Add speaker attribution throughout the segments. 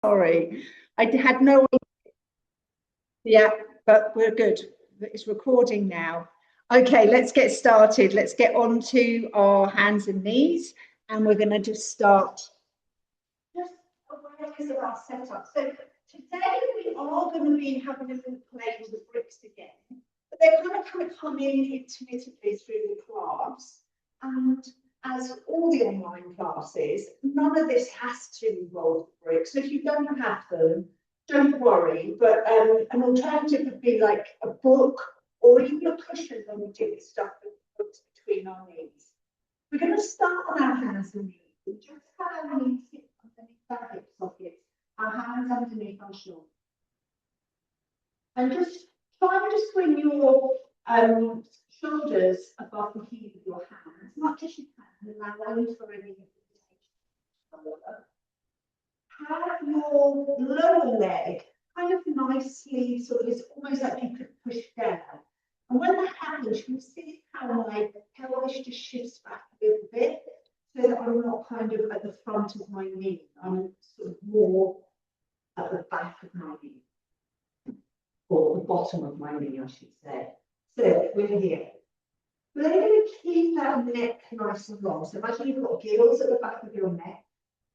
Speaker 1: Sorry, I had no idea. Yeah, but we're good. It's recording now. Okay, let's get started. Let's get on to our hands and knees, and we're going to just start. Just awareness of our setup. So today we are going to be having a little play with the bricks again, but they're kind of come in intermittently through the class. And as all the online classes, none of this has to involve bricks. So if you don't have them, don't worry. But an alternative would be like a book or even a cushion when we do this stuff that puts between our knees. We're going to start on our hands and knees. We just have our knees sit underneath our hip sockets, our hands underneath our shoulders. And just try and just bring your shoulders above the heel of your hands, as much as you can, and allow for any hesitation. Have your lower leg kind of nicely, sort of, it's almost like you could push down. And when that happens, you can see how my pelvis just shifts back a little bit, so that I'm not kind of at the front of my knee. I'm sort of more at the back of my knee, or the bottom of my knee, I should say. So we're here. We're then going to keep that neck nice and long. So imagine you've got gills at the back of your neck.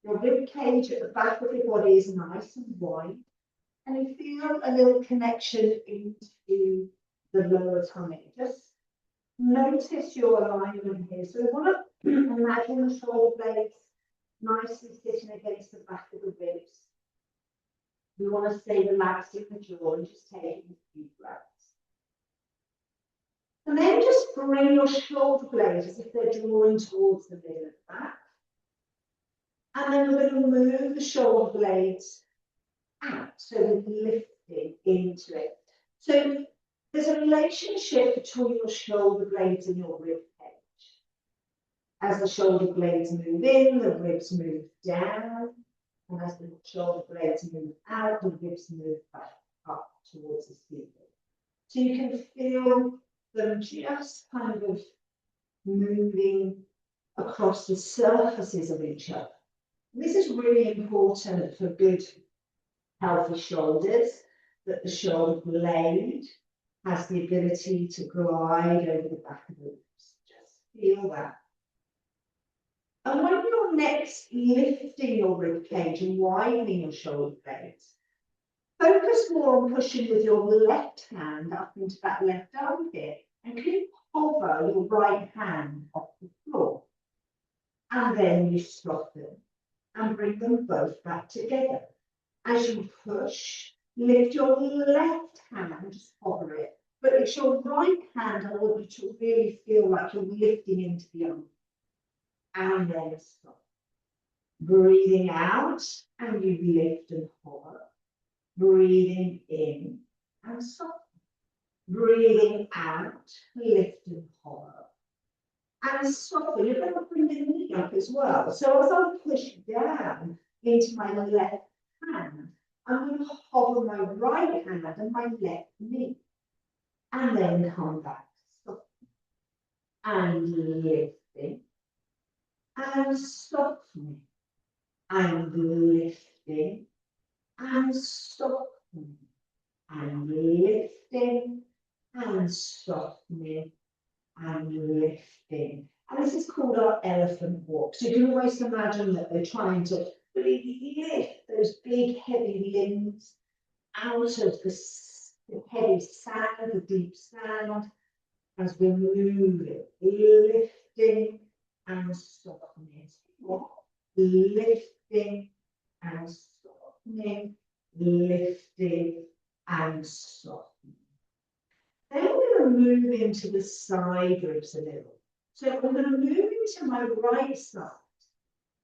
Speaker 1: Your rib cage at the back of your body is nice and wide. And you feel a little connection into the lower tummy. Just notice your alignment here. So we want to imagine the shoulder blades nicely sitting against the back of the ribs. We want to stay relaxed in the jaw and just taking a few breaths. And then just bring your shoulder blades as if they're drawing towards the middle of the back. And then we're going to move the shoulder blades out, so we're lifting into it. So there's a relationship between your shoulder blades and your rib cage. As the shoulder blades move in, the ribs move down. And as the shoulder blades move out, the ribs move back up towards the ceiling. So you can feel them just kind of moving across the surfaces of each other. This is really important for good, healthy shoulders, that the shoulder blade has the ability to glide over the back of the ribs. Just feel that. And when you're next lifting your rib cage and widening your shoulder blades, focus more on pushing with your left hand up into that left armpit, and keep hover your right hand off the floor. And then you soften and bring them both back together. As you push, lift your left hand, just hover it, but it's your right hand I want you to really feel like you're lifting into the arm. And then stop. Breathing out, and you lift and hover. Breathing in and soften. Breathing out, lift and hover. And soften. You're going to bring the knee up as well. So as I push down into my left hand, I'm going to hover my right hand and my left knee. And then come back. Soften. And lifting. And softening. And lifting. And softening. And lifting. And softening. And lifting. And this is called our elephant walk. So you can almost imagine that they're trying to really lift those big heavy limbs out of the heavy sand, the deep sand, as we move it, lifting and softening. Lifting and softening, lifting and softening. Then we're going to move into the side ribs a little. So I'm going to move into my right side,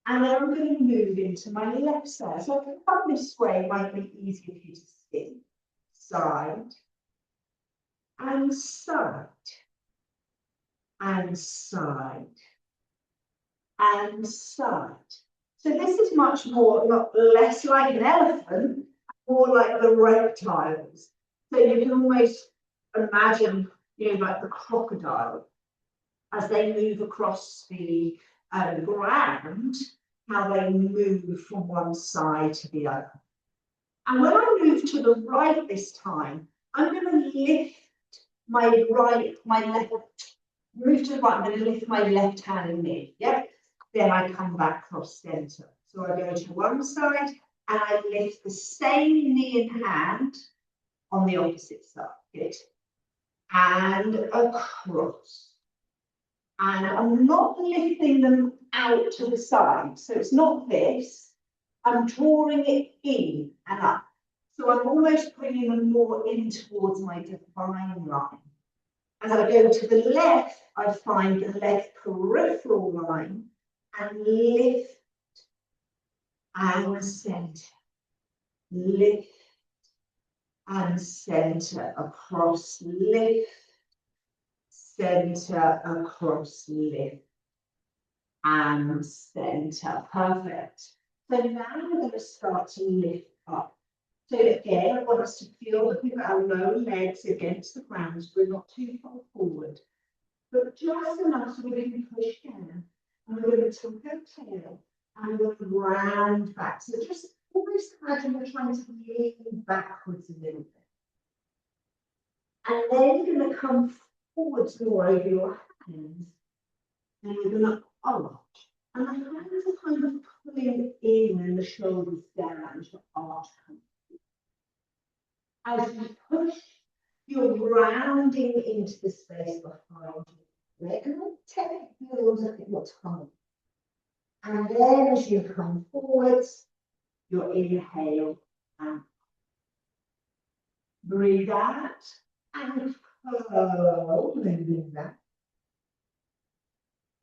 Speaker 1: and then I'm going to move into my left side. So I can come this way, it might be easier for you to see. Side, and side, and side, and side. So this is much more, less like an elephant, more like the reptiles. So you can almost imagine, like the crocodile, as they move across the ground, how they move from one side to the other. And when I move to the right this time, I'm going to lift my left, move to the right, I'm going to lift my left hand and knee, yeah? Then I come back cross center. So I go to one side and I lift the same knee and hand on the opposite side, good. And across. And I'm not lifting them out to the side, so it's not this. I'm drawing it in and up. So I'm almost bringing them more in towards my divine line. As I go to the left, I find the left peripheral line and lift and center. Lift and center across, lift, center across, lift and center. Perfect. So now we're going to start to lift up. So again, I want us to feel that we've got our lower legs against the ground, so we're not too far forward, but just enough so we can push down. And we're going to tuck our tail and we're going to round back. So just almost imagine we're trying to lean backwards a little bit. And then you're going to come forwards more over your hands. And you're going to arch. And the hands are kind of pulling in and the shoulders down to arch. As you push, you're rounding into the space behind you. Leg and take a look at what's coming. And then as you come forwards, you inhale and breathe out and curl, moving back.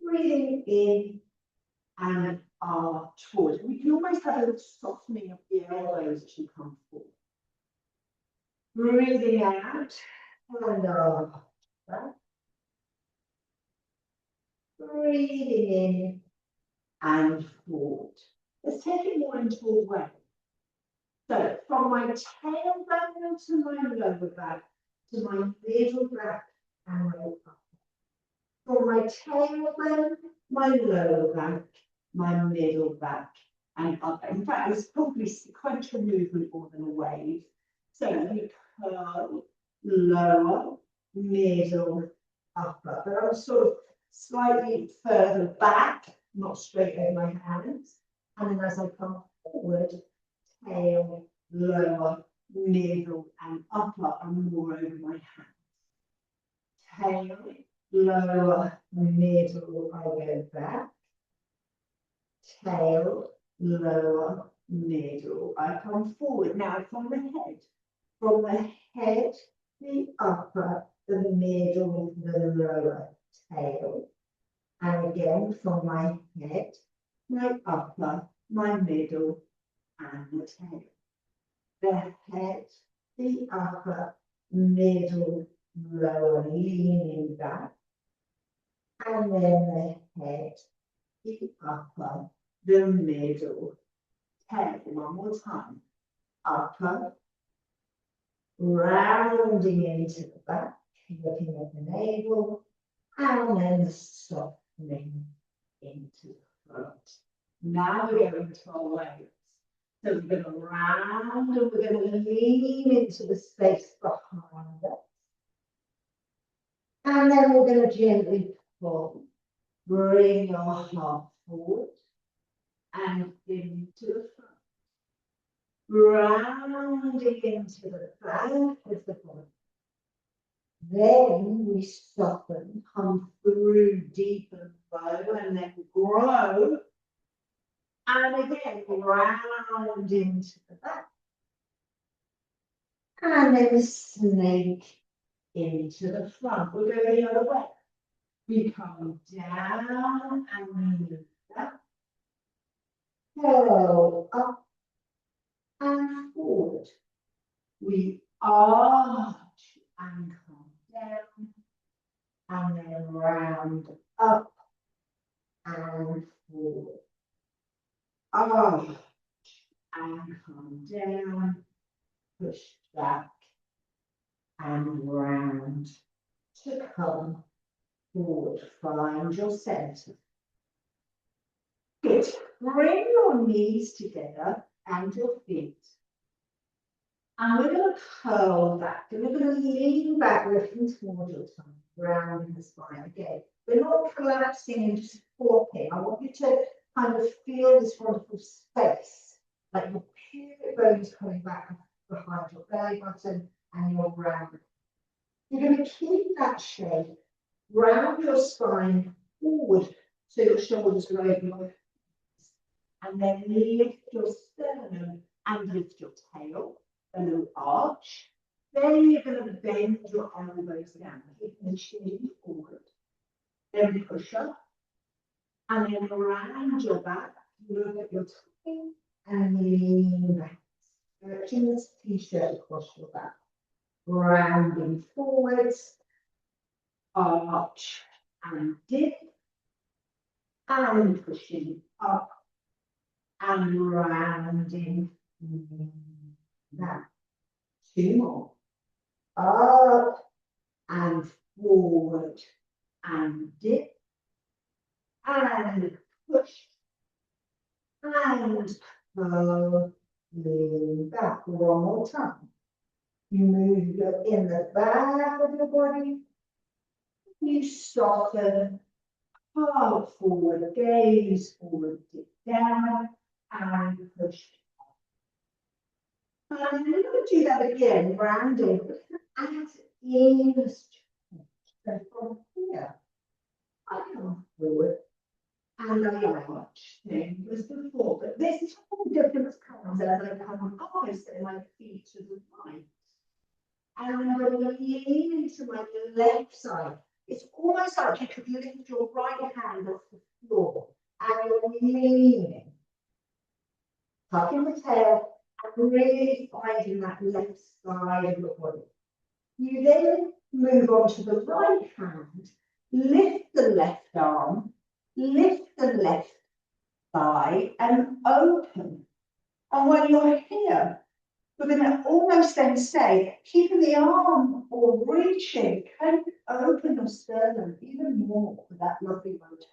Speaker 1: Breathing in and arch forward. We can almost have a little softening of the elbows as you come forward. Breathing out and arch back. Breathing in and forward. Let's take it more into a wave. So from my tailbone to my lower back, to my middle back and my upper. From my tailbone, my lower back, my middle back and upper. In fact, it's probably sequential movement more than a wave. So you curl, lower, middle, upper. But I'm sort of slightly further back, not straight over my hands. And then as I come forward, tail, lower, middle, and upper are more over my hands. Tail, lower, middle, I go back. Tail, lower, middle, I come forward. Now from the head. From the head, the upper, the middle, the lower, tail. And again, from my head, my upper, my middle, and the tail. The head, the upper, middle, lower, leaning back. And then the head, the upper, the middle, tail. One more time. Upper, rounding into the back, looking at the navel, and then softening into the front. Now we're going to our waves. So we're going to round and we're going to lean into the space behind us. And then we're going to gently pull, bring your heart forward and into the front. Rounding into the back of the body. Then we soften, come through deep and low, and then grow. And again, round into the back. And then snake into the front. We'll go the other way. We come down and we move up. Go up and forward. We arch and come down, and then round up and forward. Arch and come down, push back and round to come forward. Find your center. Good. Bring your knees together and your feet. And we're going to curl back, and we're going to lean back, looking towards your tongue, rounding the spine. Again, we're not collapsing and just flopping. I want you to kind of feel this wonderful space, like your pubic bones coming back behind your belly button and your round. You're going to keep that shape, round your spine forward so your shoulders are over your hips, and then lift your sternum and lift your tail. A little arch. Then you're going to bend your elbows down, keeping the chin forward. Then push up. And then round your back, look at your tummy and lean back. Stretching this t-shirt across your back. Rounding forwards. Arch and dip. And pushing up. And rounding back. 2 more. Up and forward and dip and push and curl, lean back. 1 more time. You move your in the back of your body. You soften, heart forward, gaze forward, dip down and push. And we're going to do that again, rounding, and in the stretch. So from here, I come forward and I arch, same as before. But this whole difference comes as I come opposite my feet to the right. And I'm going to lean into my left side. It's almost like you could lift your right hand off the floor and you're leaning, tucking the tail, and really finding that left side of your body. You then move on to the right hand, lift the left arm, lift the left thigh, and open. And when you're here, we're going to almost then say, keeping the arm or reaching, can you open your sternum even more with that lovely rotation?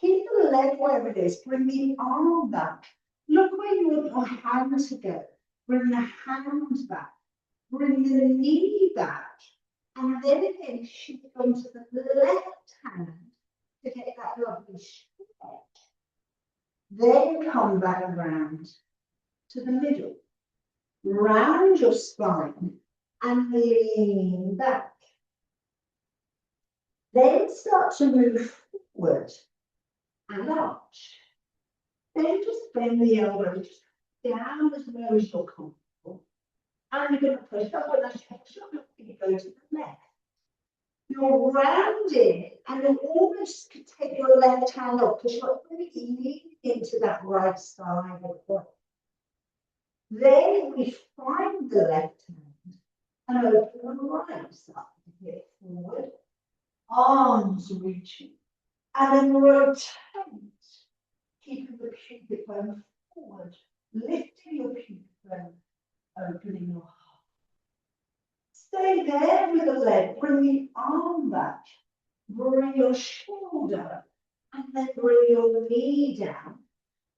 Speaker 1: Keep the leg wherever it is, bring the arm back. Look where you want your hand to go. Bring the hand back. Bring the knee back. And then again, shift onto the left hand to get that lovely stretch. Then come back around to the middle. Round your spine and lean back. Then start to move forward and arch. Then just bend the elbows down as low as you're comfortable. And you're going to push up and push up your feet go to the left. You're rounding and you almost could take your left hand up because you're really leaning into that right side of the body. Then we find the left hand and open the right side. Hip forward, arms reaching, and then rotate. Keeping the pubic bone forward, lifting your pubic bone, opening your heart. Stay there with the leg, bring the arm back, bring your shoulder, and then bring your knee down.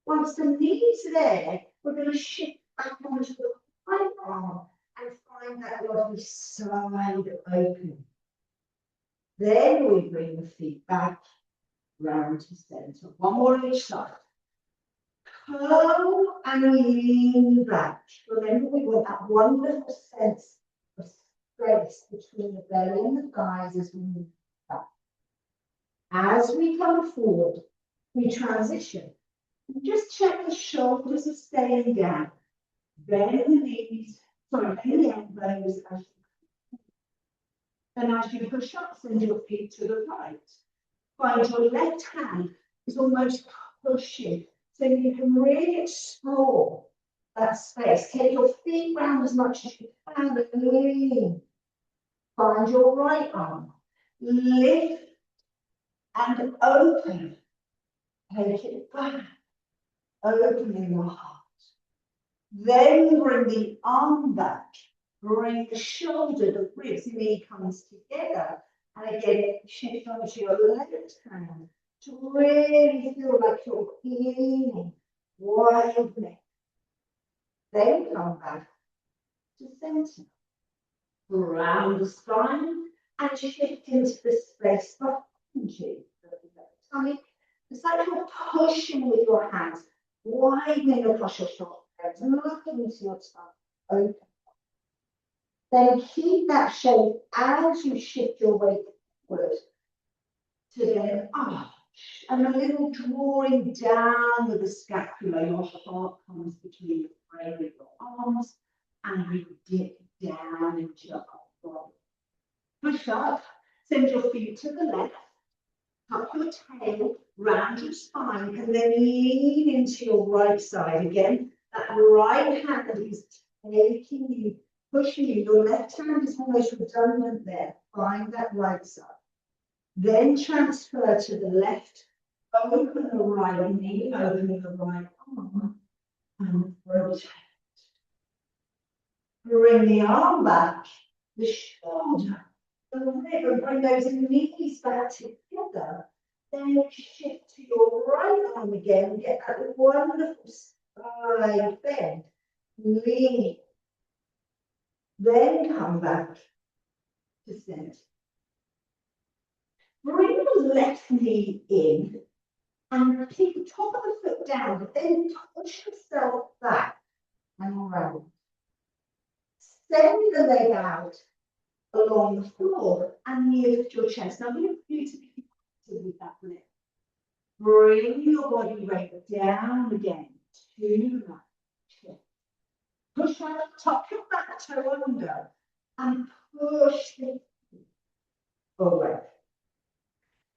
Speaker 1: Once the knee's there, we're going to shift back onto the right arm and find that lovely side open. Then we bring the feet back, round to center. 1 more on each side. Curl and lean back. Remember, we want that wonderful sense of space between the belly and the thighs as we move back. As we come forward, we transition. Just check the shoulders are staying down. Bend the knees, bend the elbows as you and as you push up, send your feet to the right. Find your left hand is almost pushing, so you can really explore that space. Take your feet round as much as you can and lean. Find your right arm. Lift and open. Take it back. Opening your heart. Then bring the arm back. Bring the shoulder, the ribs, knee comes together. And again, shift onto your left hand to really feel like you're leaning, widening. Then come back to centre. Round the spine and shift into the space behind you. Tummy. It's like you're pushing with your hands, widening across your shoulder blades and looking into your tongue. Open. Then keep that shape as you shift your weight forward to then arch and a little drawing down with the scapula. Your heart comes between the frame of your arms and you dip down into your upper body. Push up, send your feet to the left, tuck your tail round your spine, and then lean into your right side. Again, that right hand is taking you, pushing you. Your left hand is almost redundant there. Find that right side. Then transfer to the left, open the right knee, open the right arm, and rotate. Bring the arm back, the shoulder, the rib, and bring those knees back together. Then shift to your right arm again, get that wonderful side bend. Lean. Then come back to center. Bring the left knee in and keep the top of the foot down, but then push yourself back and around. Send the leg out along the floor and lift your chest. Now, we want you to be active with that lift. Bring your body weight down again to that chest. Push out, tuck your back toe under and push it away.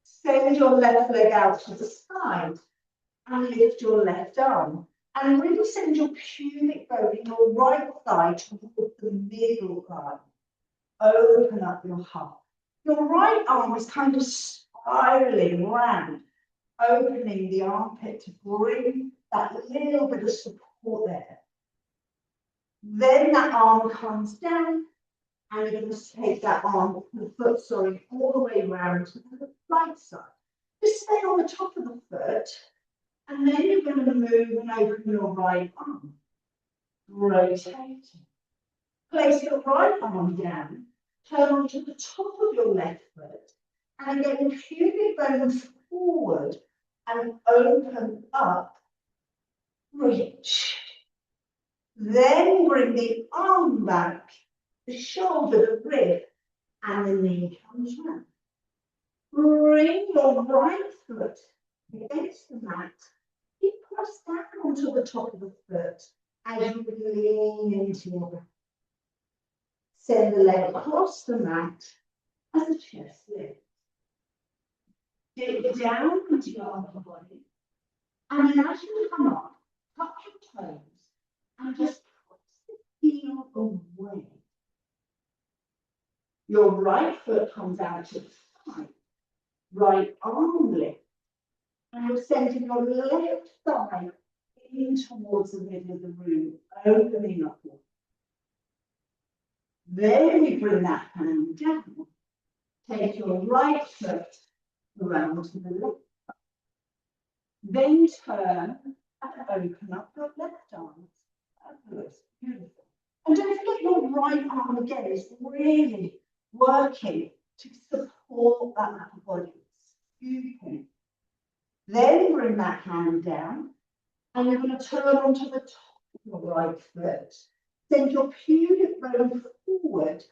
Speaker 1: Send your left leg out to the side and lift your left arm. And really send your pubic bone in your right thigh towards the middle line. Open up your heart. Your right arm is kind of spiraling round, opening the armpit to bring that little bit of support there. Then that arm comes down, and you're going to take that arm, the foot, all the way round to the right side. Just stay on the top of the foot. And then you're going to move and open your right arm. Rotating. Place your right arm down. Turn onto the top of your left foot. And again, pubic bones forward and open up. Reach. Then bring the arm back, the shoulder, the rib, and the knee comes round. Bring your right foot against the mat. You press down onto the top of the foot as you lean into your back. Send the leg across the mat as the chest lifts. Dip down into your upper body. And then as you come up, tuck your toes and just press the heel away. Your right foot comes out to the side. Right arm lift. And you're sending your left thigh in towards the middle of the room, opening up. Then we bring that hand down. Take your right foot around to the left. Then turn and open up your left arm. Fabulous, beautiful. And don't forget your right arm again is really working to support that upper body. Scooping. Then bring that hand down, and you're going to turn onto the top of your right foot. Send your pubic bone forward,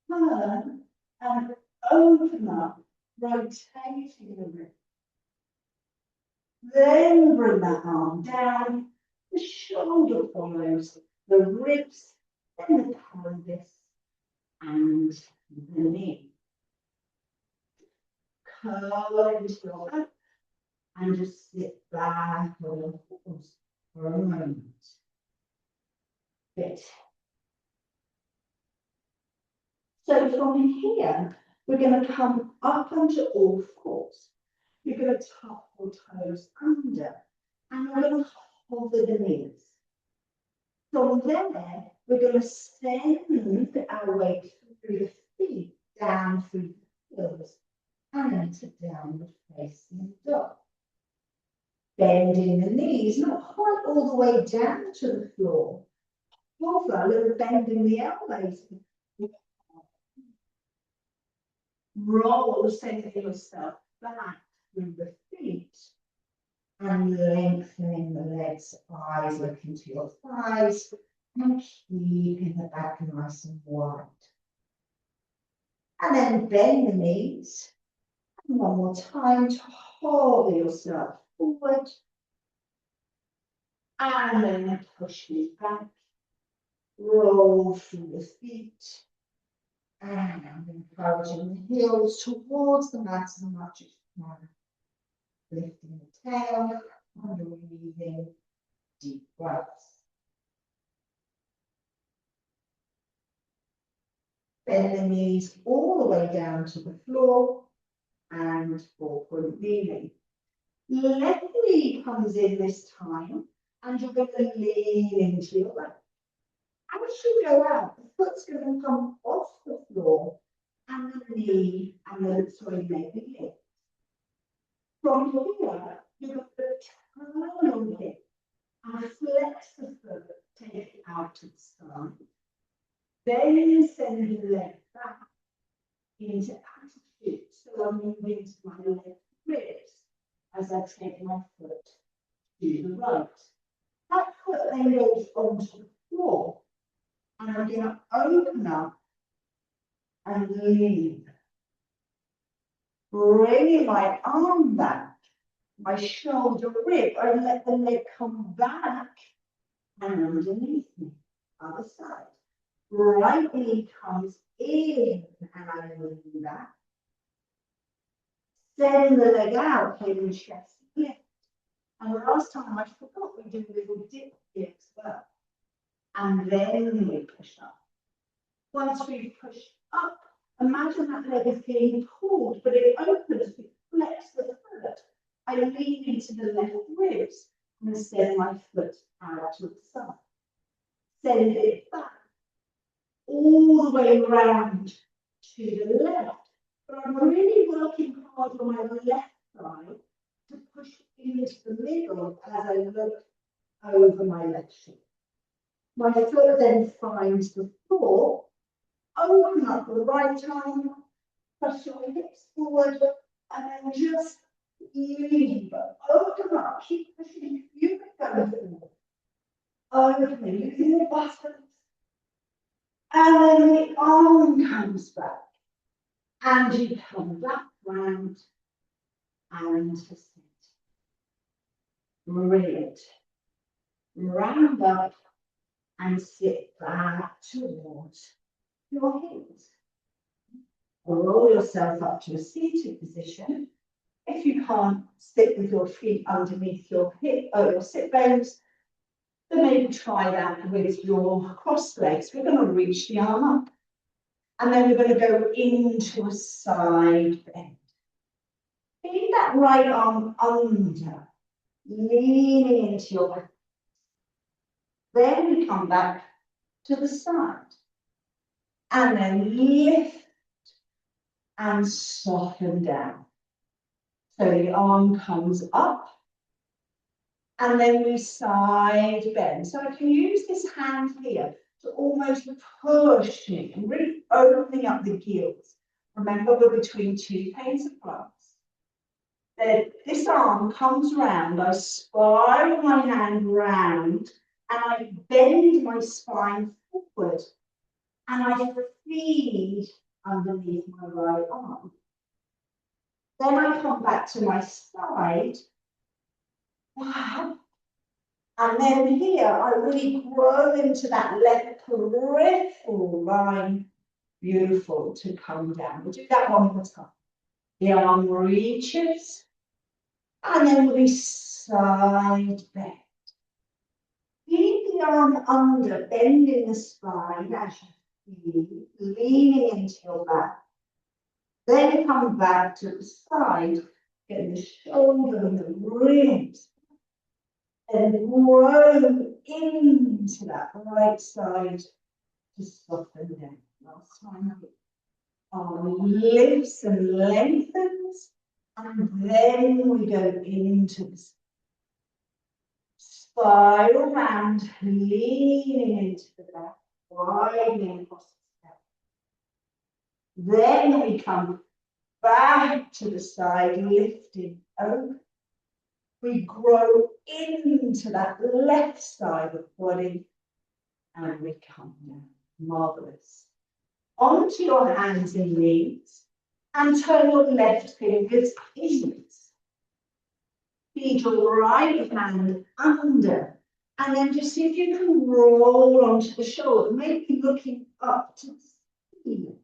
Speaker 1: turn, and open up, rotating the rib. Then bring that arm down, the shoulder follows, the ribs, then the pelvis, and the knee. Curl into your back. And just sit back on the horse for a moment. Good. So from here, we're going to come up onto all fours. You're going to tuck your toes under, and we're going to hover the knees. From there, we're going to send our weight through the feet, down through the heels, and into downward facing dog. Bending the knees, not quite all the way down to the floor. Hover, a little bend in the elbows. Roll, sending yourself back through the feet. And lengthening the legs, eyes look into your thighs, and keeping the back nice and wide. And then bend the knees. And one more time to hold yourself forward. And then push you back. Roll through the feet. And encouraging the heels towards the mat as much as you can. Lifting the tail and breathing deep breaths. Bend the knees all the way down to the floor and forward kneeling. Left knee comes in this time and you're going to lean into your left. As you go out, the foot's going to come off the floor and the knee and the leg in. From here, you're going to turn on it and flex the foot, take it out to the side. Then send the leg back into attitude. So I'm moving to my left ribs as I take my foot to the right. That foot then goes onto the floor. And I'm going to open up and lean. Bringing my arm back, my shoulder rib, and let the leg come back and underneath me. Other side. Right knee comes in and I lean back. Send the leg out, head and chest lift. And the last time I forgot we do a little dip here as well. And then we push up. Once we push up, imagine that leg is being pulled, but it opens, we flex the foot. I lean into the left ribs and send my foot out to the side. Send it back. All the way around to the left. But I'm really working hard on my left side to push into the middle as I look over my left shoulder. My foot then finds the floor, open up the right arm, push your hips forward, and then just lean, but open up, keep pushing, you can go forward. Open, using the buttons. And then the arm comes back. And you come back round and to sit. Brilliant. Round up and sit back towards your heels. Roll yourself up to a seated position. If you can't sit with your feet underneath your hip or your sit bones, then maybe try that with your crossed legs. We're going to reach the arm up. And then we're going to go into a side bend. Feed that right arm under, leaning into your back. Then we come back to the side. And then lift and soften down. So the arm comes up. And then we side bend. So I can use this hand here to almost push me and really opening up the gills. Remember, we're between two panes of glass. Then this arm comes round, I spiral my hand round, and I bend my spine forward, and I feed underneath my right arm. Then I come back to my side. And then here, I really grow into that left peripheral line. Beautiful to come down. We'll do that one more time. The arm reaches. And then we side bend. Keep the arm under, bending the spine as you feed, leaning into your back. Then come back to the side, get the shoulder and the ribs. And grow into that right side to soften down. Last time, arm lifts and lengthens, and then we go into the Spiral round, leaning into the back, widening across the step. Then we come back to the side, lifting open. We grow into that left side of the body and we come down. Marvelous. Onto your hands and knees and turn your left fingers inwards. Feed your right hand under and then just see if you can roll onto the shoulder, maybe looking up to the ceiling.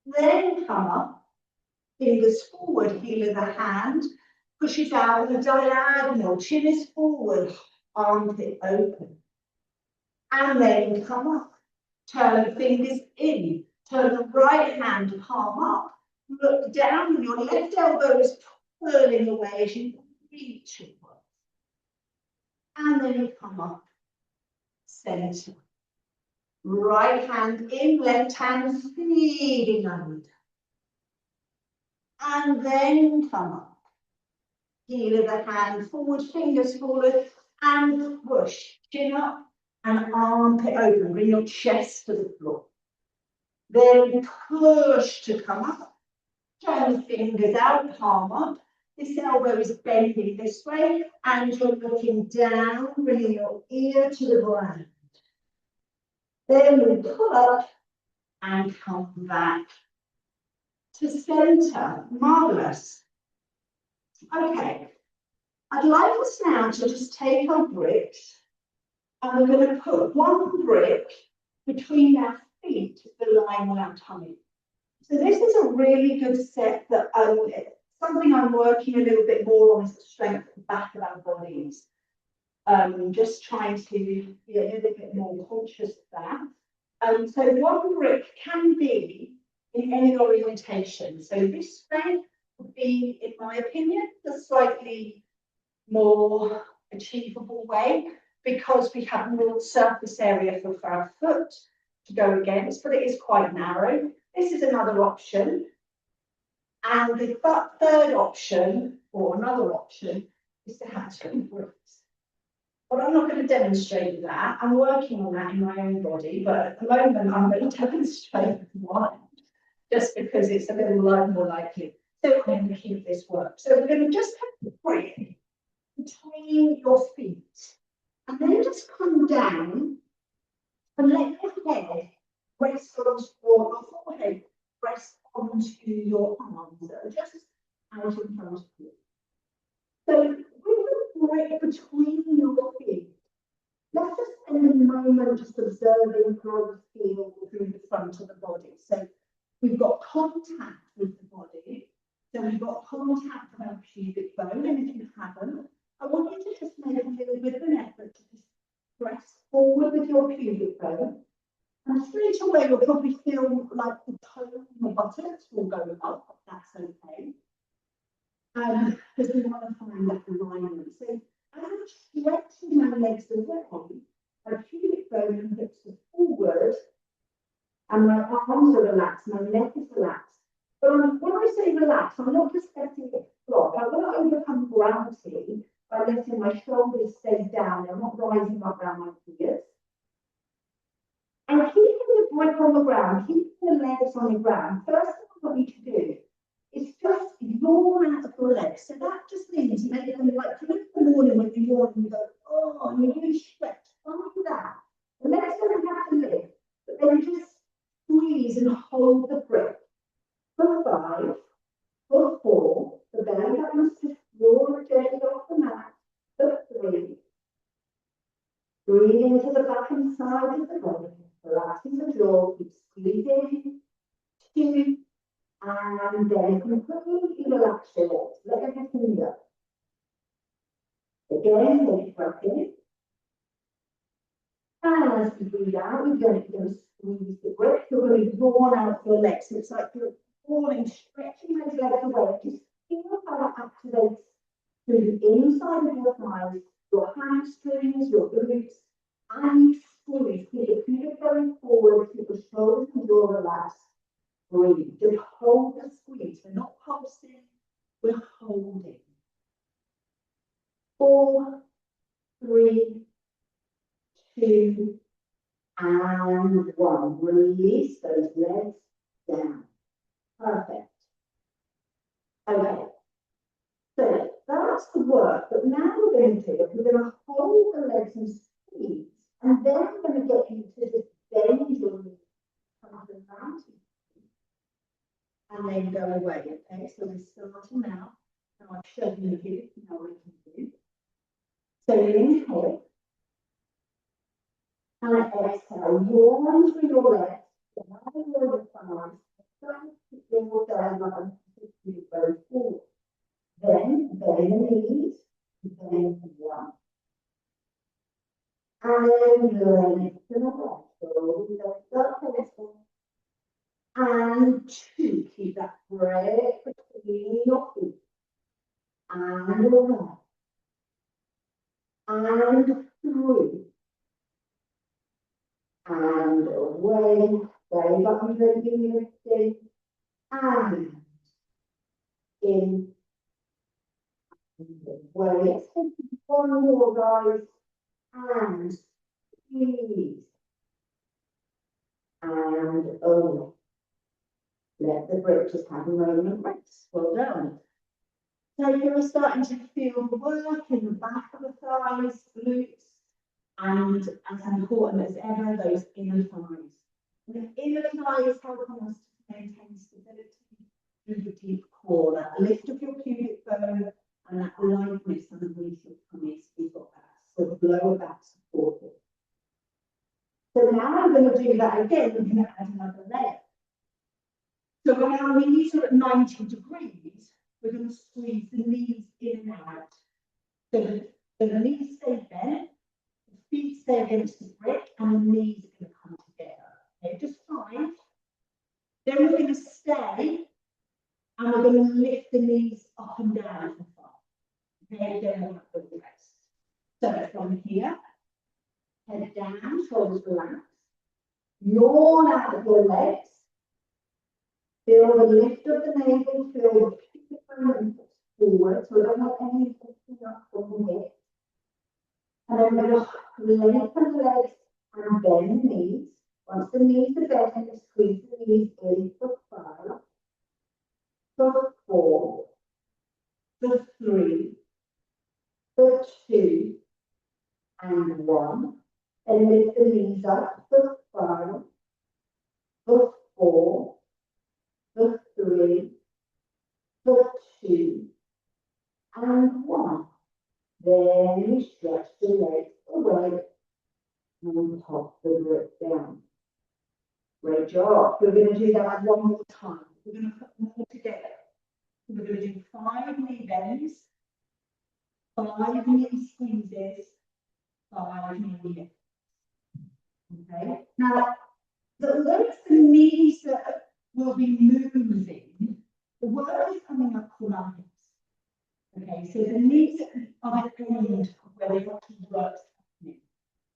Speaker 1: Then come up, fingers forward, heel of the hand, push it out in a diagonal, chin is forward, armpit open. And then come up, turn the fingers in, turn the right hand palm up, look down, and your left elbow is curling away as you reach upwards. And then you come up, center. Right hand in, left hand feeding under. And then come up. Heel of the hand forward, fingers forward, and push. Chin up and armpit open. Bring your chest to the floor. Then push to come up. Turn the fingers out, palm up. This elbow is bending this way, and you're looking down, bringing your ear to the ground. Then we pull up and come back to center. Marvelous. Okay, I'd like us now to just take our bricks and we're going to put one brick between our feet lying on our tummy. So this is a really good set that something I'm working a little bit more on is the strength at the back of our bodies. Just trying to be a little bit more conscious of that. So one brick can be in any orientation. So this way would be, in my opinion, the slightly more achievable way because we have more surface area for our foot to go against, but it is quite narrow. This is another option. And the third option, or another option, is to have two bricks. But I'm not going to demonstrate that. I'm working on that in my own body, but at the moment I'm going to demonstrate one, just because it's a little more likely. So I'm going to keep this work. So we're going to just have the brick between your feet, and then just come down and let your head rest onto your forehead, rest onto your arms that are just out in front of you. So with the brick between your feet, let's just spend a moment just observing how we feel through the front of the body. So we've got contact with the body. So we've got contact with our pubic bone, and if you haven't, I want you to just make a little bit of an effort to just press forward with your pubic bone. And straight away, you'll probably feel like the toe of your buttocks will go up, that's okay. Because we want to find that alignment. So as I'm stretching my legs away, my pubic bone and hips are forward, and my arms are relaxed, my neck is relaxed. But when I say relax, I'm not just letting it flop. I want to overcome gravity by letting my shoulders stay down. I'm not rising up around my ears. And keeping the brick on the ground, keeping the legs on the ground, first thing I want you to do is just yawn out of your legs. So that just means make them like, you know, in the morning when you yawn and you go, oh, and you really stretch. After that, the legs don't have to lift, but then just squeeze and hold the brick. For 5, for 4, the belly button just roll gently off the mat. For 3, breathe into the back and side of the body, relaxing the jaw, keep squeezing. 2, and then completely relax your legs. Let everything go. Again, take a breath in. And as you breathe out, you're going to squeeze the brick. You're going to yawn out your legs. So it's like you're falling, stretching those legs away. Just feel how that activates through the inside of your thighs, your hamstrings, your glutes, and squeeze. Keep your feet going forward, keep your shoulders and jaw relaxed. Breathe. Just hold the squeeze. We're not pulsing, we're holding. 4, 3, 2, and 1. Release those legs down. Perfect. Okay. So that's the work, but now we're going to do, we're going to hold the legs and squeeze, and then we're going to get you to just bend your knees, come to the mountain, and then go away, okay? So we're starting now, and I'll show you now what we can do. So inhale, and exhale, yawn through your legs, down your thighs, don't keep your down and you go forward. Then bend the knees, bend 1. And then lift them up, so we go up and 2. Keep that breath between your feet. And 1. And 3. And away. Stay up and lifting. And in. Well, let's take 1 more, guys. And squeeze. And over. Let the brick just have a moment rest. Well done. So you're starting to feel the work in the back of the thighs, glutes, and as important as ever, those inner thighs. The inner thighs help us to maintain stability through the deep core, that lift of your pubic bone and that lightness underneath your tummy. We've got that sort of lower back supported. So now we're going to do that again. We're going to add another leg. So when our knees are at 90 degrees, we're going to squeeze the knees in and out. So the knees stay bent, the feet stay against the brick, and the knees are going to come together. Okay, just 5. Then we're going to stay, and we're going to lift the knees up and down for 5. Okay, then we'll have the rest. So from here, head down, shoulders relaxed. Yawn out of your legs. Feel the lift of the navel, feel the pubic bone forward, so we don't have any lifting up from the hip. And then we're going to lengthen the legs and bend the knees. Once the knees are bent, squeeze the knees in for 5, for 4, for 3, for 2, and 1. And lift the knees up for 5, for 4, for 3, for 2, and 1. Then you stretch the legs away and pop the grip down. Great job. We're going to do that 1 more time. We're going to put them all together. We're going to do 5 knee bends, 5 knee squeezes, 5 knee lifts. Okay. Now, the knees that will be moving, the work is coming up from our hips. Okay, so the knees are the end of where the actual work's happening.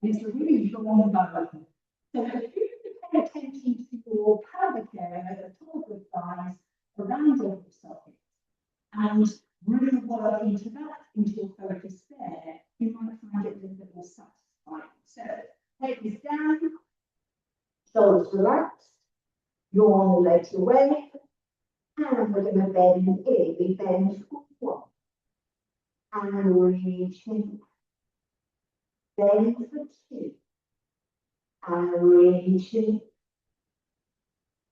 Speaker 1: And it's a really long bone. So if you pay attention to your pelvic area at the top of the thighs, around your hip socket, and really work into that, into your focus there, you might find it a little bit more satisfying. So take this down, shoulders relaxed, yawn the legs away, and we're going to bend in. We bend forward. And reaching, bend for 2, and reaching,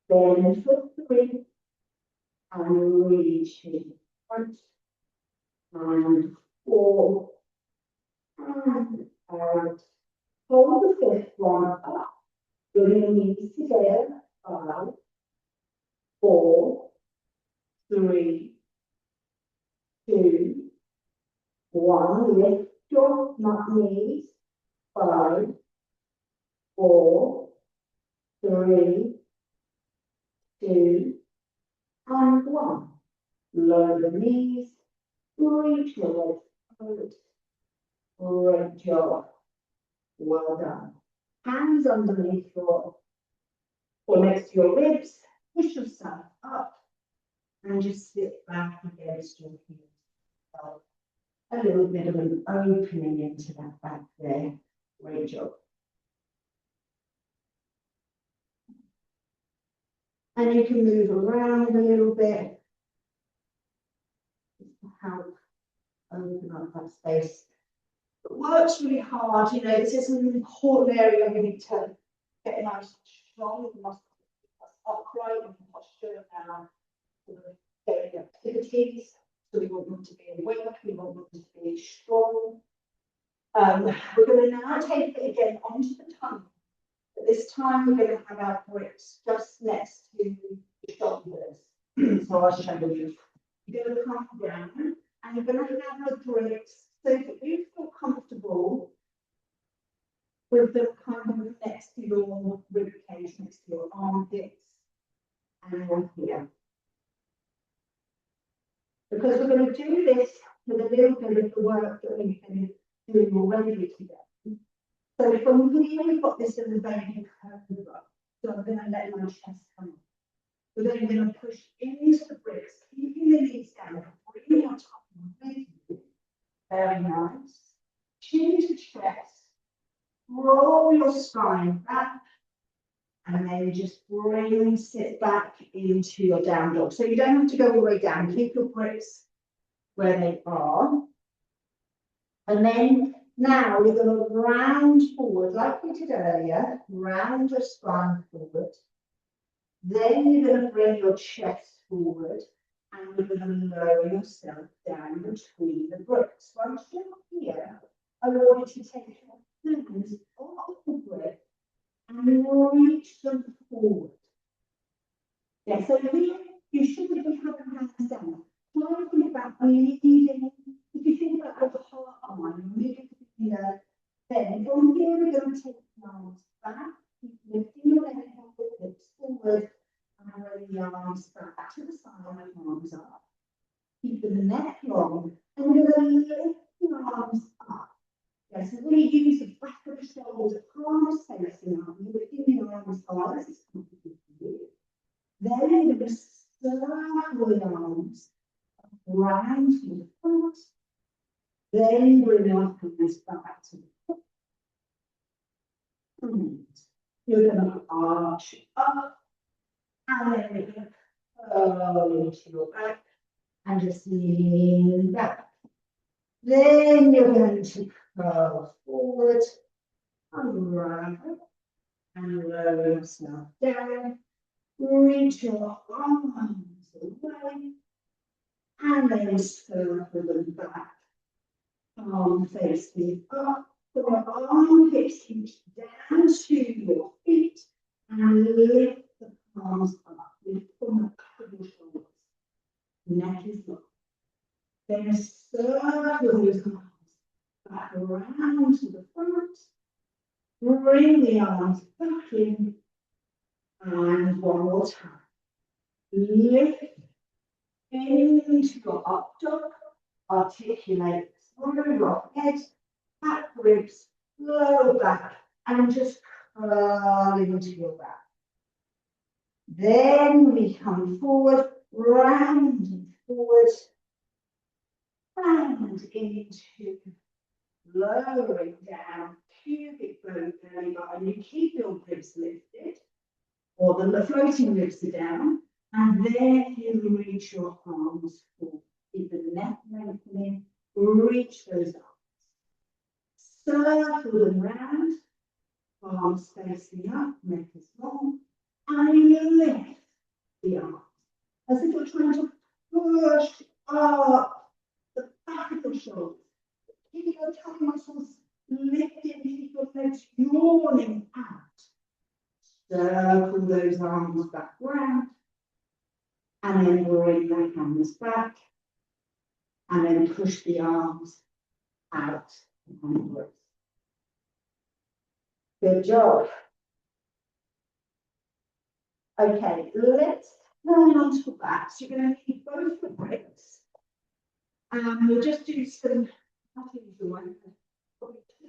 Speaker 1: bend for 3, and reaching, 1, and 4, and out. Hold the 5th one up, bring your knees together, 5, 4, 3, 2, 1, lift your knees, 5, 4, 3, 2, and 1. Lower the knees, reach your legs forward. Great job. Well done. Hands underneath your, or next to your ribs, push yourself up, and just sit back against your heels. a little bit of an opening into that back there. Great job. And you can move around a little bit to help open up that space. It works really hard, you know, this is an important area we need to get nice and strong. We must keep us upright in posture and our daily activities. So we want them to be awake, we want them to be strong. We're going to now take it again onto the tongue. But this time we're going to have our bricks just next to the shoulders. So I'll show you. You're going to come down and you're going to have the bricks so that you feel comfortable with them kind of next to your rib cage, next to your armpits, and on here. Because we're going to do this with a little bit of the work that we've been doing already today. So from here, we've got this in the baby cobra. So I'm going to let my chest come up. We're then going to push into the bricks, keeping the knees down, bringing your top of the very nice. Chin to chest. Roll your spine back. And then just sit back into your down dog. So you don't have to go all the way down. Keep your bricks where they are. And then now we're going to round forward, like we did earlier. Round your spine forward. Then you're going to bring your chest forward. And you're going to lower yourself down between the bricks. Once you're here, I want you to take your hands off the brick and reach them forward. Yeah, so here you shouldn't be having hands down. Try and think about leading. If you think about the heart arm, moving here, then from here we're going to take the arms back, lifting your leg and the hips forward, and bring the arms back to the side, arms up. Keep the neck long, and you're going to lift your arms up. Yes, so really use the back of the shoulders, palms facing up, and lifting your arms high. This is comfortable for you. Then you're going to circle the arms round to the front. Then bring your hands back to the front. You're going to arch up, and then you're going to curl into your back, and just lean back. Then you're going to curl forward, unravel, and lower yourself down. Reach your arms away, and then circle them back. Palm facing up, from your armpits down to your feet, and lift the palms up. Lift from the back of your shoulders. Neck is long. Then circle those arms back around to the front. Bring the arms back in. And one more time. Lift into your up dog. Articulate through your head, back ribs, lower back, and just curl into your back. Then we come forward, round and forward, and into lowering down, pubic bone belly button. You keep your ribs lifted, or the floating ribs are down, and then you reach your arms forward. Keep the neck lengthening, reach those arms. Circle them round, arms facing up, neck is long, and lift the arms. As if you're trying to push up the back of the shoulders. Keep your tummy muscles lifting, keep your legs yawning out. Circle those arms back round, and then bring the hands back, and then push the arms out and onwards. Good job. Okay, let's turn onto the back. So you're going to need both the bricks. We'll just do some, probably 2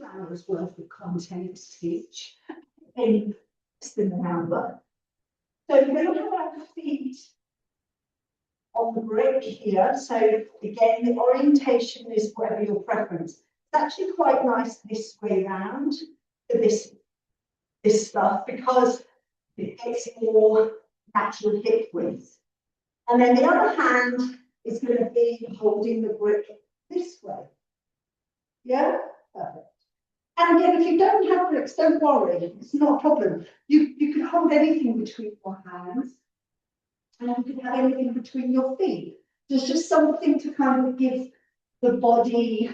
Speaker 1: hours worth of content to teach in less than an hour. So we're going to have our feet on the brick here. So again, the orientation is whatever your preference. It's actually quite nice this way round for this stuff because it gets more natural hip width. And then the other hand is going to be holding the brick this way. Yeah, perfect. And again, if you don't have bricks, don't worry, it's not a problem. You can hold anything between your hands, and you can have anything between your feet. There's just something to kind of give the body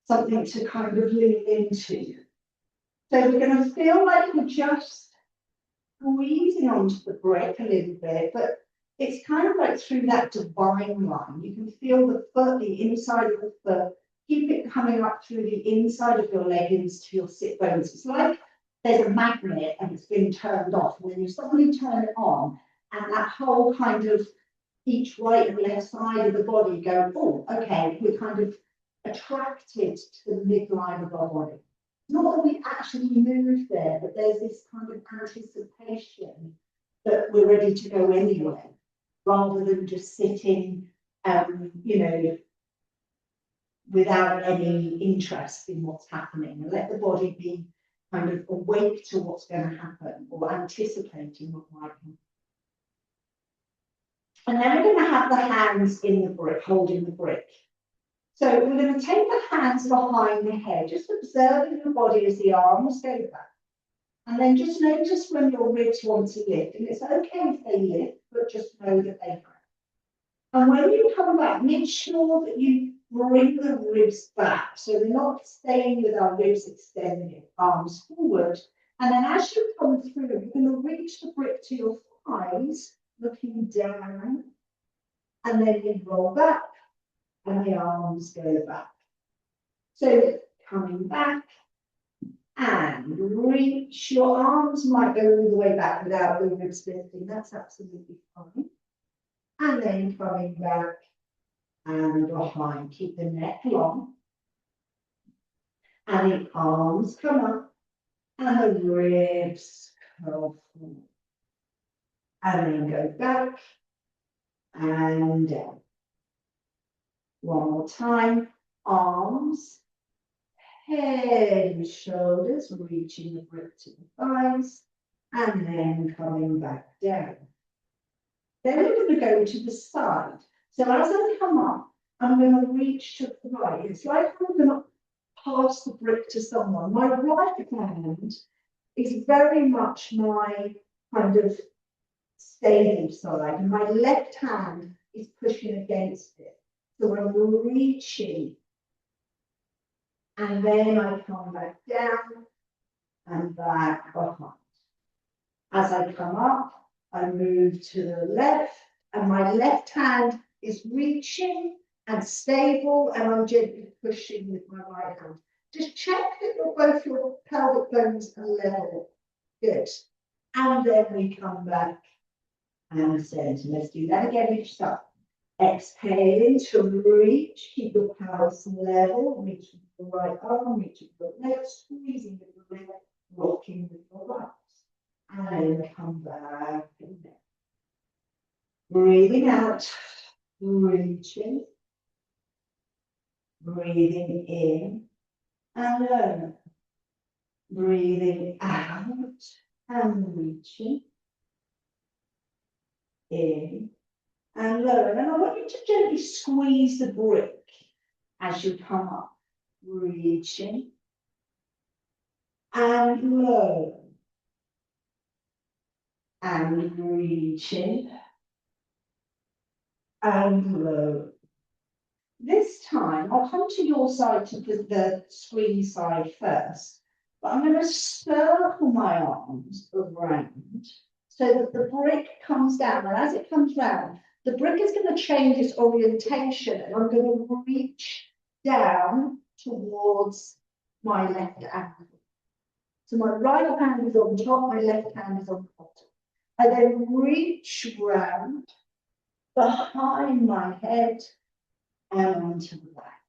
Speaker 1: something to kind of lean into. So we're going to feel like we're just squeezing onto the brick a little bit, but it's kind of like through that divine line. You can feel the foot, the inside of the foot. Keep it coming up through the inside of your leggings to your sit bones. It's like there's a magnet and it's been turned off. When you suddenly turn it on, and that whole kind of each right and left side of the body go, oh, okay, we're kind of attracted to the midline of our body. Not that we actually move there, but there's this kind of anticipation that we're ready to go anywhere, rather than just sitting, you know, without any interest in what's happening, and let the body be kind of awake to what's going to happen or anticipating what might happen. And then we're going to have the hands in the brick, holding the brick. So we're going to take the hands behind the head, just observing the body as the arms go back. And then just notice when your ribs want to lift. And it's okay if they lift, but just know that they have. And when you come back, make sure that you bring the ribs back. So we're not staying with our ribs extended, arms forward. And then as you come through, you're going to reach the brick to your thighs, looking down. And then you roll back, and the arms go back. So coming back, and reach. Your arms might go all the way back without the ribs lifting. That's absolutely fine. And then coming back and behind. Keep the neck long. And the arms come up. And the ribs curl forward. And then go back and down. One more time. Arms, head and shoulders, reaching the brick to the thighs. And then coming back down. Then we're going to go to the side. So as I come up, I'm going to reach to the right. It's like I'm going to pass the brick to someone. My right hand is very much my kind of stable side, and my left hand is pushing against it. So I'm reaching, and then I come back down and back behind. As I come up, I move to the left, and my left hand is reaching and stable, and I'm gently pushing with my right hand. Just check that both your pelvic bones are level. Good. And then we come back and center. Let's do that again. Each side. Exhaling to reach. Keep your pelvis level. Reach with the right arm, reach with the left, squeezing with the left, rocking with the right. And then come back and down. Breathing out, reaching, breathing in and lower, breathing out and reaching, in and lower. And I want you to gently squeeze the brick as you come up, reaching and lower. And reaching and low. This time, I'll come to your side to the screen side first, but I'm going to circle my arms around so that the brick comes down. And as it comes round, the brick is going to change its orientation, and I'm going to reach down towards my left ankle. So my right hand is on top, my left hand is on the bottom. I then reach round behind my head and onto the back.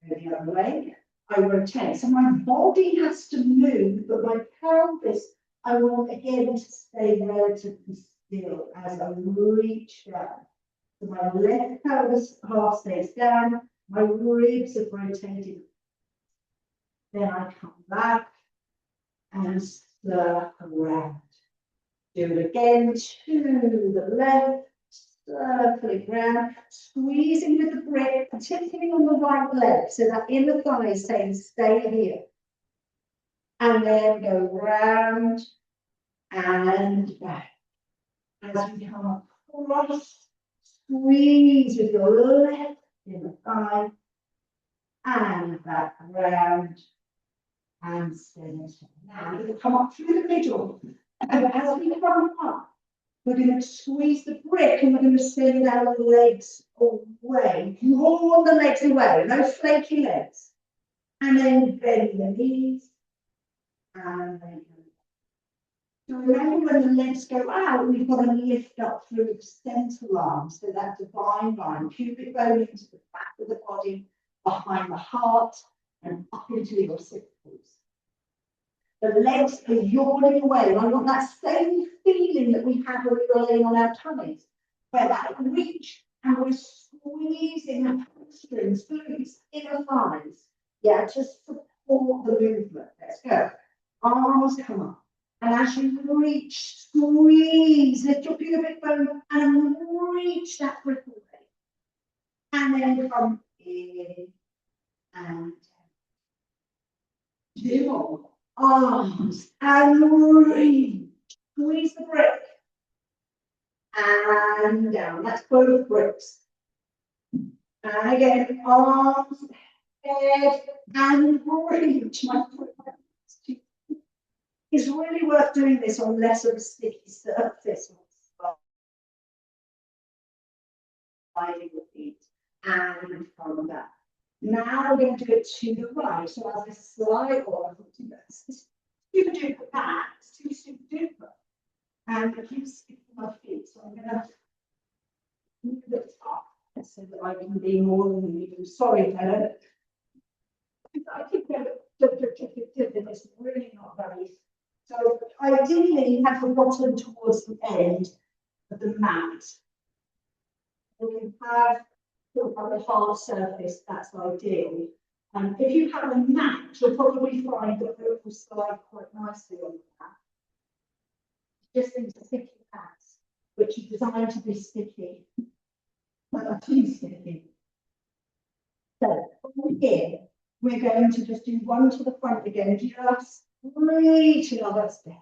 Speaker 1: Go the other way. I rotate. So my body has to move, but my pelvis, I want again to stay relatively still as I reach down. So my left pelvis half stays down, my ribs have rotated. Then I come back and circle around. Do it again to the left, circling round, squeezing with the brick, particularly on the right leg, so that inner thigh is saying stay here. And then go round and back. As we come across, squeeze with your left inner thigh, and back round and center. Now we're going to come up through the middle, and as we come up, we're going to squeeze the brick and we're going to send our legs away. Draw the legs away, no flaky legs. And then bend the knees. And then so remember when the legs go out, we've got to lift up through the central arm. So that divine line, pubic bone into the back of the body, behind the heart, and up into your sickles. The legs are yawning away. And I want that same feeling that we had when we were laying on our tummies, where that reach and we're squeezing the hamstrings, glutes, inner thighs. Yeah, to support the movement. Let's go. Arms come up. And as you reach, squeeze, lift your pubic bone and reach that brick away. And then come in and two more. Arms and reach. Squeeze the brick. And down. That's both bricks. And again, arms, head, and reach. My foot. It's really worth doing this on less of a sticky surface. Sliding the feet and from that. Now we're going to do it to the right. So as I slide, or super duper that, it's too super duper. And I keep sticking my feet. So I'm going to move it up so that I can be more than you. Sorry, Helen. I keep going, it's really not very easy. So ideally, you have the bottom towards the end of the mat. You have a hard surface, that's ideal. If you have a mat, you'll probably find that it will slide quite nicely on the mat. Just into sticky pads, which are designed to be sticky, but are too sticky. So from here, we're going to just do one to the front again, just reaching our legs down.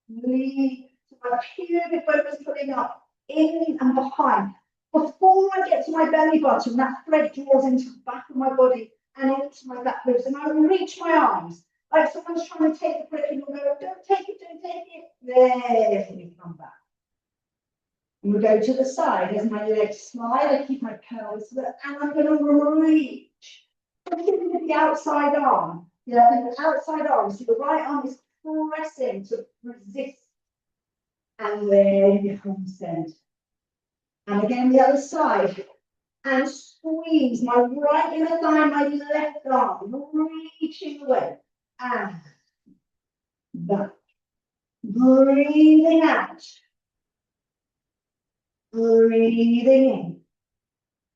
Speaker 1: Lead. So my pubic bone is pulling up, in and behind. Before I get to my belly button, that thread draws into the back of my body and into my back ribs, and I reach my arms. Like someone's trying to take the brick and you'll go, don't take it, don't take it. There, we come back. And we go to the side as my legs slide. I keep my curls, and I'm going to reach. Looking at the outside arm. Yeah, the outside arm. So the right arm is pressing to resist. And then you come center. And again, the other side. And squeeze my right inner thigh, my left arm, reaching away. And back. Breathing out. Breathing in.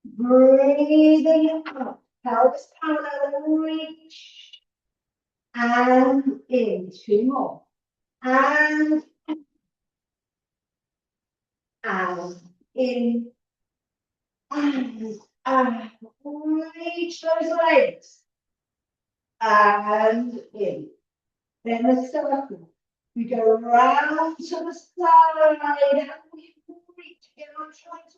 Speaker 1: Breathing out. Pelvis parallel, reach. And in. Two more. And in. And reach those legs. And in. Then the circle. We go round to the side and we reach again. I'm trying to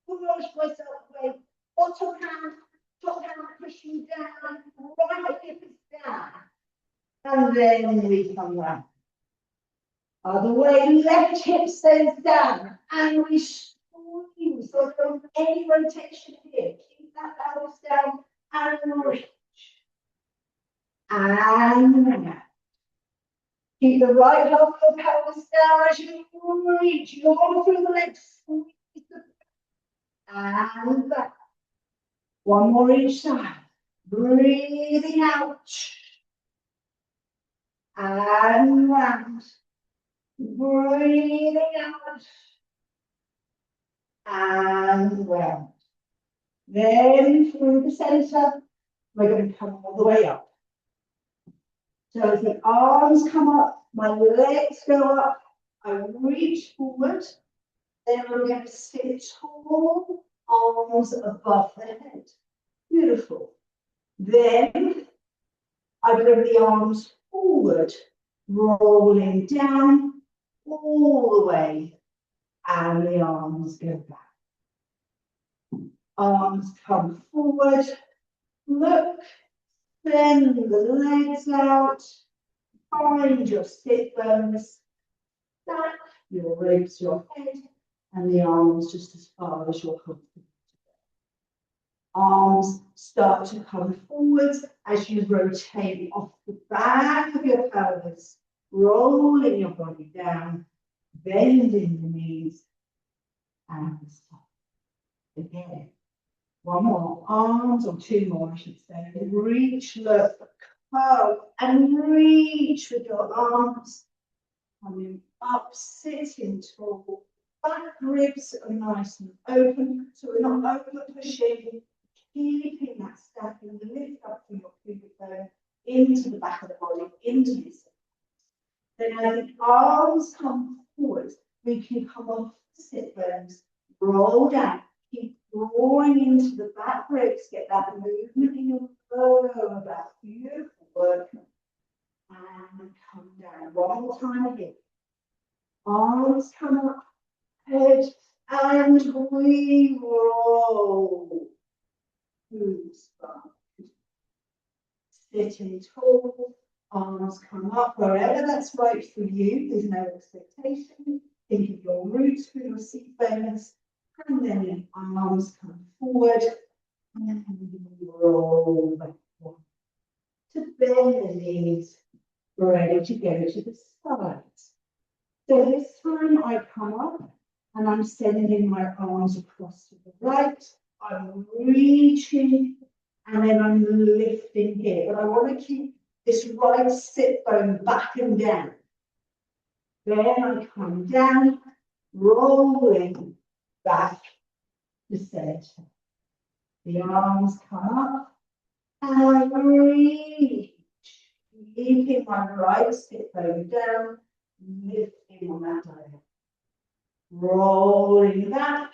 Speaker 1: push myself away. Bottom hand, top hand pushing down, right hip is down. And then we come round. Other way, left hip stays down. And we squeeze. So from any rotation here, keep that pelvis down and reach. And round. Keep the right half of the pelvis down as you reach. Yawn through the legs. Squeeze the and back. One more each side. Breathing out. And round. Breathing out. and round. Then through the centre, we're going to come all the way up. So as the arms come up, my legs go up, I reach forward, then I'm going to sit tall, arms above the head. Beautiful. Then I bring the arms forward, rolling down all the way, and the arms go back. Arms come forward, look, bend the legs out, find your sit bones, stack your ribs, your head, and the arms just as far as you're comfortable. Arms start to come forwards as you rotate off the back of your pelvis, rolling your body down, bending the knees, and stop. Again. One more, arms, or two more, I should say. Reach, look, curve, and reach with your arms. Coming up, sitting tall. Back ribs are nice and open, so we're not over pushing. Keeping that stacking, lift up from your pubic bone into the back of the body, into your sit. Then as the arms come forward, we can come off the sit bones, roll down, keep drawing into the back ribs, get that movement in your lower back. Beautiful work. And come down. One more time again. Arms come up, head, and we roll. Sitting tall, arms come up, wherever that's right for you, there's no expectation. Think of your roots for your seat bones, and then the arms come forward, and roll back one. To bend the knees, ready to go to the sides. So this time I come up, and I'm sending my arms across to the right. I'm reaching, and then I'm lifting here. But I want to keep this right sit bone back and down. Then I come down, rolling back to center. The arms come up, and I reach. Keeping my right sit bone down, lifting on that diagonal. Rolling back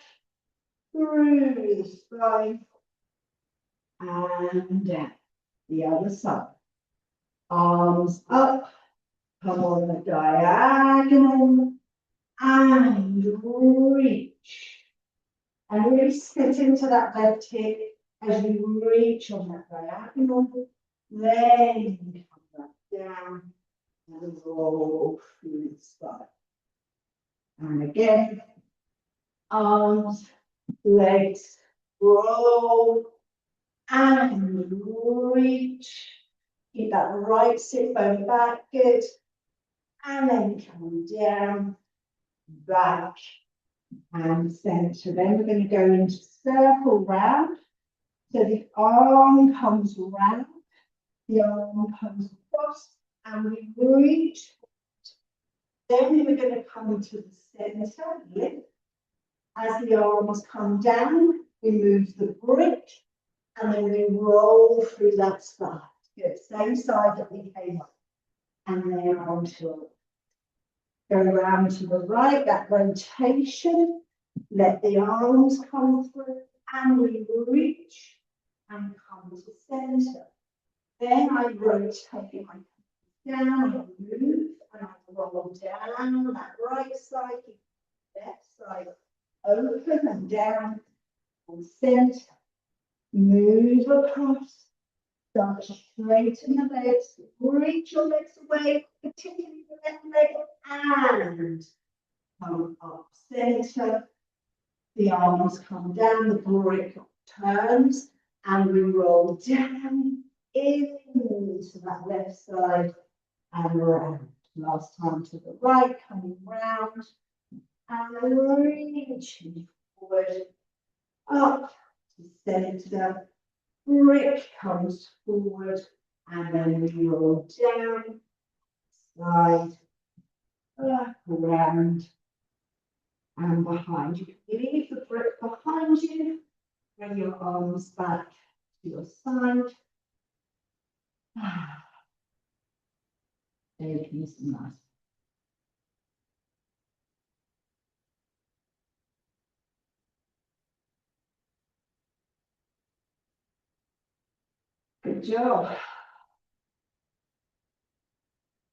Speaker 1: through the spine and down. The other side. Arms up, come on the diagonal and reach. And really sit into that left hip as you reach on that diagonal. Then you come back down and roll through the spine. And again, arms, legs, roll and reach. Keep that right sit bone back, good. And then come down, back and center. Then we're going to go into circle round. So the arm comes round, the arm comes across, and we reach. Then we're going to come to the center, lift. As the arms come down, we move the brick, and then we roll through that side. Good, same side that we came up. And then onto it. Go around to the right, that rotation. Let the arms come through, and we reach and come to center. Then I rotate my down and move, and I roll down that right side, left side open and down and center. Move across. Start to straighten the legs. Reach your legs away, particularly the left leg, and come up center. The arms come down, the brick turns, and we roll down into that left side and round. Last time to the right, coming round and reaching forward, up to center. Brick comes forward, and then we roll down, slide, back around, and behind. You can leave the brick behind you, bring your arms back to your side. Taking some nice. Good job.